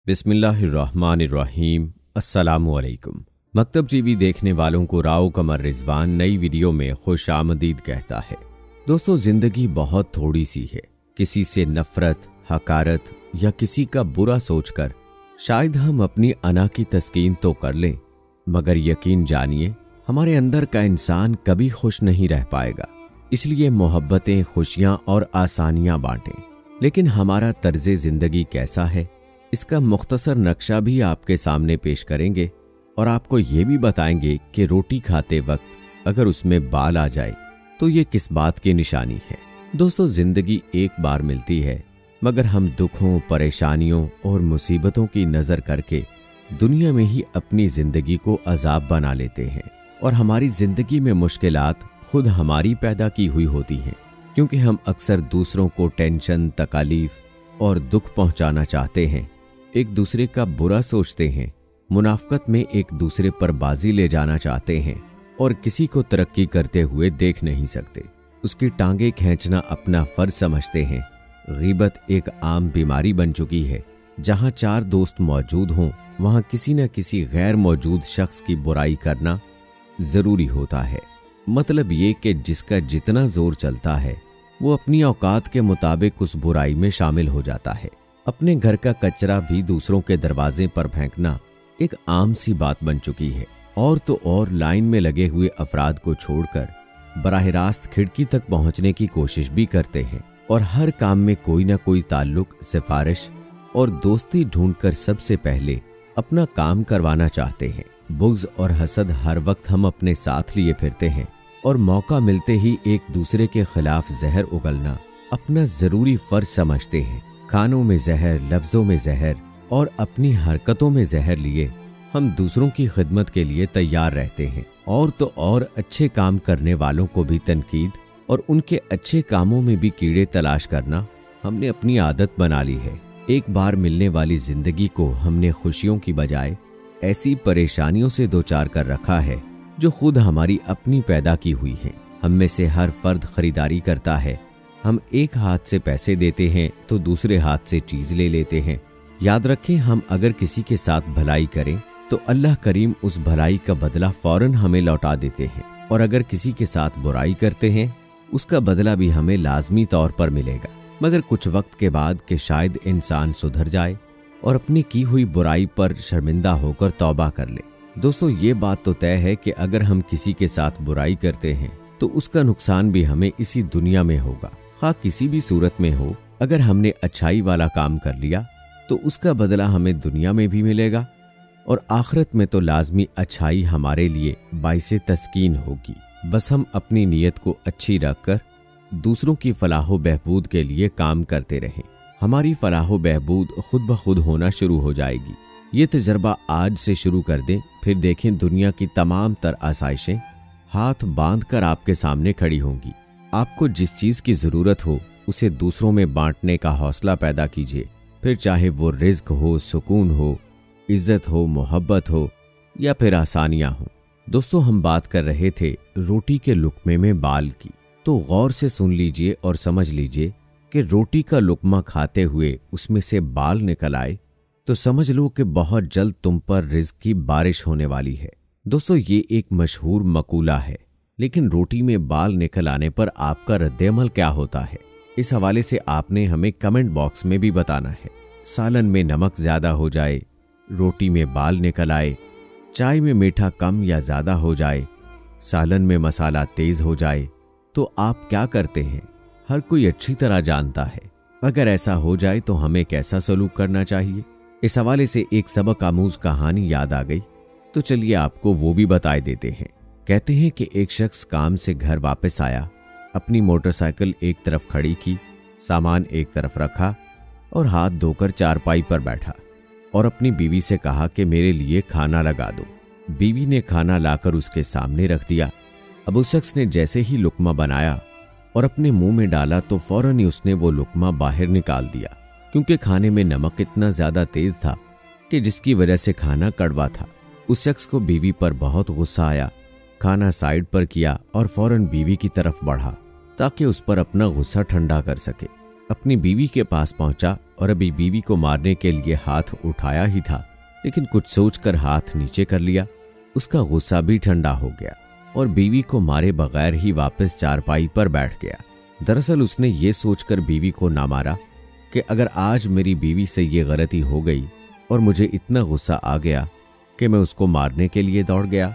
बिस्मिल्लाहिर्रहमानिर्रहीम। अस्सलामुअलैकुम। मकतब टीवी देखने वालों को राव कमर रिजवान नई वीडियो में खुश आमदीद कहता है। दोस्तों, जिंदगी बहुत थोड़ी सी है। किसी से नफरत, हकारत या किसी का बुरा सोचकर शायद हम अपनी अना की तस्कीन तो कर लें, मगर यकीन जानिए हमारे अंदर का इंसान कभी खुश नहीं रह पाएगा। इसलिए मोहब्बतें, खुशियां और आसानियां बांटें। लेकिन हमारा तर्ज़े जिंदगी कैसा है, इसका मुख्तसर नक्शा भी आपके सामने पेश करेंगे और आपको ये भी बताएंगे कि रोटी खाते वक्त अगर उसमें बाल आ जाए तो ये किस बात की निशानी है। दोस्तों, जिंदगी एक बार मिलती है, मगर हम दुखों, परेशानियों और मुसीबतों की नज़र करके दुनिया में ही अपनी जिंदगी को अजाब बना लेते हैं और हमारी जिंदगी में मुश्किलात खुद हमारी पैदा की हुई होती हैं, क्योंकि हम अक्सर दूसरों को टेंशन, तकालीफ और दुख पहुंचाना चाहते हैं, एक दूसरे का बुरा सोचते हैं, मुनाफकत में एक दूसरे पर बाजी ले जाना चाहते हैं और किसी को तरक्की करते हुए देख नहीं सकते। उसकी टांगे खींचना अपना फर्ज समझते हैं। गीबत एक आम बीमारी बन चुकी है। जहां चार दोस्त मौजूद हों, वहां किसी न किसी गैर मौजूद शख्स की बुराई करना जरूरी होता है। मतलब ये कि जिसका जितना जोर चलता है वो अपनी औकात के मुताबिक उस बुराई में शामिल हो जाता है। अपने घर का कचरा भी दूसरों के दरवाजे पर फेंकना एक आम सी बात बन चुकी है। और तो और लाइन में लगे हुए अफराद को छोड़कर बराह रास्त खिड़की तक पहुंचने की कोशिश भी करते हैं और हर काम में कोई ना कोई ताल्लुक, सिफारिश और दोस्ती ढूंढकर सबसे पहले अपना काम करवाना चाहते हैं। बुग़्ज़ और हसद हर वक्त हम अपने साथ लिए फिरते हैं और मौका मिलते ही एक दूसरे के खिलाफ जहर उगलना अपना जरूरी फर्ज समझते हैं। खानों में जहर, लफ्जों में जहर और अपनी हरकतों में जहर लिए हम दूसरों की खिदमत के लिए तैयार रहते हैं। और तो और अच्छे काम करने वालों को भी तनकीद और उनके अच्छे कामों में भी कीड़े तलाश करना हमने अपनी आदत बना ली है। एक बार मिलने वाली जिंदगी को हमने खुशियों की बजाय ऐसी परेशानियों से दो चार कर रखा है जो खुद हमारी अपनी पैदा की हुई है। हम में से हर फर्द खरीदारी करता है। हम एक हाथ से पैसे देते हैं तो दूसरे हाथ से चीज ले लेते हैं। याद रखें, हम अगर किसी के साथ भलाई करें तो अल्लाह करीम उस भलाई का बदला फौरन हमें लौटा देते हैं, और अगर किसी के साथ बुराई करते हैं उसका बदला भी हमें लाजमी तौर पर मिलेगा, मगर कुछ वक्त के बाद कि शायद इंसान सुधर जाए और अपनी की हुई बुराई पर शर्मिंदा होकर तौबा कर ले। दोस्तों, ये बात तो तय है कि अगर हम किसी के साथ बुराई करते हैं तो उसका नुकसान भी हमें इसी दुनिया में होगा, हाँ किसी भी सूरत में हो। अगर हमने अच्छाई वाला काम कर लिया तो उसका बदला हमें दुनिया में भी मिलेगा और आखिरत में तो लाजमी अच्छाई हमारे लिए बाइसे तस्कीन होगी। बस हम अपनी नीयत को अच्छी रखकर दूसरों की फलाहो बहबूद के लिए काम करते रहें। हमारी फलाहो बहबूद खुद ब खुद होना शुरू हो जाएगी। ये तजर्बा आज से शुरू कर दें, फिर देखें दुनिया की तमाम तर आसाइशें हाथ बांध कर आपके सामने खड़ी होंगी। आपको जिस चीज की जरूरत हो उसे दूसरों में बांटने का हौसला पैदा कीजिए, फिर चाहे वो रिज्क हो, सुकून हो, इज्जत हो, मोहब्बत हो या फिर आसानियां हो। दोस्तों, हम बात कर रहे थे रोटी के लुकमे में बाल की, तो गौर से सुन लीजिए और समझ लीजिए कि रोटी का लुकमा खाते हुए उसमें से बाल निकल आए तो समझ लो कि बहुत जल्द तुम पर रिज्क की बारिश होने वाली है। दोस्तों, ये एक मशहूर मकूला है, लेकिन रोटी में बाल निकल आने पर आपका रद्द-ए-अमल क्या होता है, इस हवाले से आपने हमें कमेंट बॉक्स में भी बताना है। सालन में नमक ज्यादा हो जाए, रोटी में बाल निकल आए, चाय में मीठा कम या ज्यादा हो जाए, सालन में मसाला तेज हो जाए, तो आप क्या करते हैं हर कोई अच्छी तरह जानता है। अगर ऐसा हो जाए तो हमें कैसा सलूक करना चाहिए, इस हवाले से एक सबक आमूज कहानी याद आ गई, तो चलिए आपको वो भी बताए देते हैं। कहते हैं कि एक शख्स काम से घर वापस आया, अपनी मोटरसाइकिल एक तरफ खड़ी की, सामान एक तरफ रखा और हाथ धोकर चारपाई पर बैठा और अपनी बीवी से कहा कि मेरे लिए खाना लगा दो। बीवी ने खाना लाकर उसके सामने रख दिया। अब उस शख्स ने जैसे ही लुकमा बनाया और अपने मुंह में डाला तो फौरन ही उसने वो लुकमा बाहर निकाल दिया, क्योंकि खाने में नमक इतना ज्यादा तेज था कि जिसकी वजह से खाना कड़वा था। उस शख्स को बीवी पर बहुत गुस्सा आया, खाना साइड पर किया और फौरन बीवी की तरफ बढ़ा ताकि उस पर अपना गुस्सा ठंडा कर सके। अपनी बीवी के पास पहुंचा और अभी बीवी को मारने के लिए हाथ उठाया ही था, लेकिन कुछ सोचकर हाथ नीचे कर लिया। उसका गुस्सा भी ठंडा हो गया और बीवी को मारे बगैर ही वापस चारपाई पर बैठ गया। दरअसल उसने ये सोचकर बीवी को ना मारा कि अगर आज मेरी बीवी से ये गलती हो गई और मुझे इतना गुस्सा आ गया कि मैं उसको मारने के लिए दौड़ गया,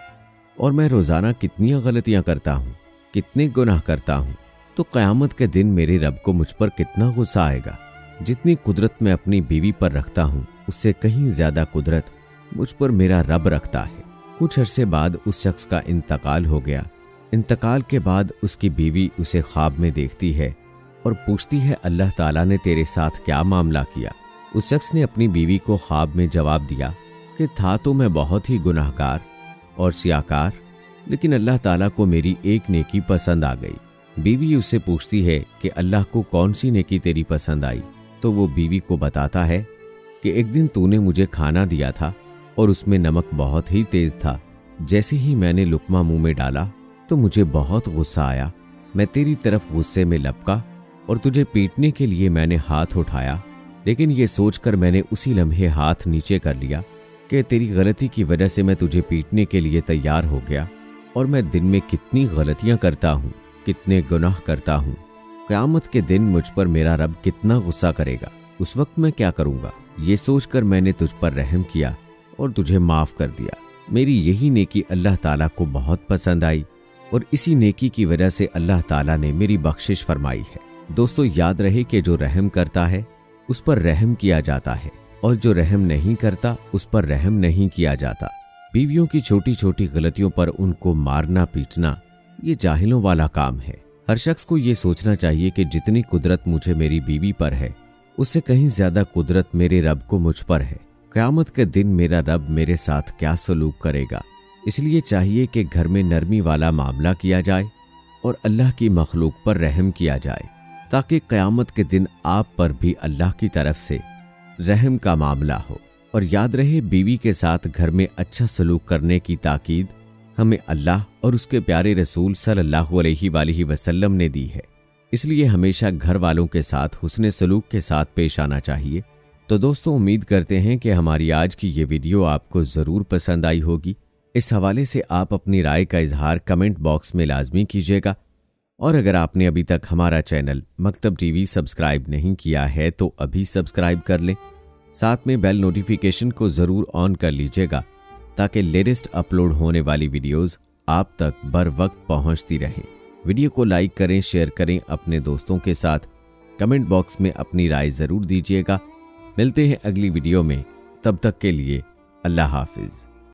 और मैं रोज़ाना कितनी गलतियां करता हूँ, कितने गुनाह करता हूँ, तो क़यामत के दिन मेरे रब को मुझ पर कितना गुस्सा आएगा। जितनी कुदरत मैं अपनी बीवी पर रखता हूँ उससे कहीं ज़्यादा कुदरत मुझ पर मेरा रब रखता है। कुछ अरसे बाद उस शख्स का इंतकाल हो गया। इंतकाल के बाद उसकी बीवी उसे ख्वाब में देखती है और पूछती है, अल्लाह ताला ने तेरे साथ क्या मामला किया? उस शख्स ने अपनी बीवी को ख्वाब में जवाब दिया कि था तो मैं बहुत ही गुनाहगार और सियाकार, लेकिन अल्लाह ताला को मेरी एक नेकी पसंद आ गई। बीवी उससे पूछती है कि अल्लाह को कौन सी नेकी तेरी पसंद आई? तो वो बीवी को बताता है कि एक दिन तूने मुझे खाना दिया था और उसमें नमक बहुत ही तेज था। जैसे ही मैंने लुकमा मुंह में डाला तो मुझे बहुत गुस्सा आया। मैं तेरी तरफ गुस्से में लपका और तुझे पीटने के लिए मैंने हाथ उठाया, लेकिन ये सोचकर मैंने उसी लम्हे हाथ नीचे कर लिया कि तेरी गलती की वजह से मैं तुझे पीटने के लिए तैयार हो गया। और मैं दिन में कितनी गलतियां करता हूँ, कितने गुनाह करता हूँ। क़यामत के दिन मुझ पर मेरा रब कितना गुस्सा करेगा, उस वक्त मैं क्या करूँगा? ये सोचकर मैंने तुझ पर रहम किया और तुझे माफ़ कर दिया। मेरी यही नेकी अल्लाह ताला को बहुत पसंद आई और इसी नेकी की वजह से अल्लाह ताला ने मेरी बख्शिश फरमाई है। दोस्तों, याद रहे कि जो रहम करता है उस पर रहम किया जाता है और जो रहम नहीं करता उस पर रहम नहीं किया जाता। बीवियों की छोटी छोटी गलतियों पर उनको मारना पीटना ये जाहिलों वाला काम है। हर शख्स को ये सोचना चाहिए कि जितनी कुदरत मुझे मेरी बीवी पर है उससे कहीं ज्यादा कुदरत मेरे रब को मुझ पर है। क़यामत के दिन मेरा रब मेरे साथ क्या सलूक करेगा। इसलिए चाहिए कि घर में नरमी वाला मामला किया जाए और अल्लाह की मखलूक पर रहम किया जाए, ताकि क़यामत के दिन आप पर भी अल्लाह की तरफ से रहम का मामला हो। और याद रहे, बीवी के साथ घर में अच्छा सलूक करने की ताकीद हमें अल्लाह और उसके प्यारे रसूल सल्लल्लाहु अलैहि वसल्लम ने दी है। इसलिए हमेशा घर वालों के साथ हुस्ने सलूक के साथ पेश आना चाहिए। तो दोस्तों, उम्मीद करते हैं कि हमारी आज की ये वीडियो आपको ज़रूर पसंद आई होगी। इस हवाले से आप अपनी राय का इजहार कमेंट बॉक्स में लाजमी कीजिएगा। और अगर आपने अभी तक हमारा चैनल मकतब टीवी सब्सक्राइब नहीं किया है तो अभी सब्सक्राइब कर लें। साथ में बेल नोटिफिकेशन को ज़रूर ऑन कर लीजिएगा ताकि लेटेस्ट अपलोड होने वाली वीडियोस आप तक बर वक्त पहुंचती रहें। वीडियो को लाइक करें, शेयर करें अपने दोस्तों के साथ। कमेंट बॉक्स में अपनी राय ज़रूर दीजिएगा। मिलते हैं अगली वीडियो में, तब तक के लिए अल्लाह हाफिज़।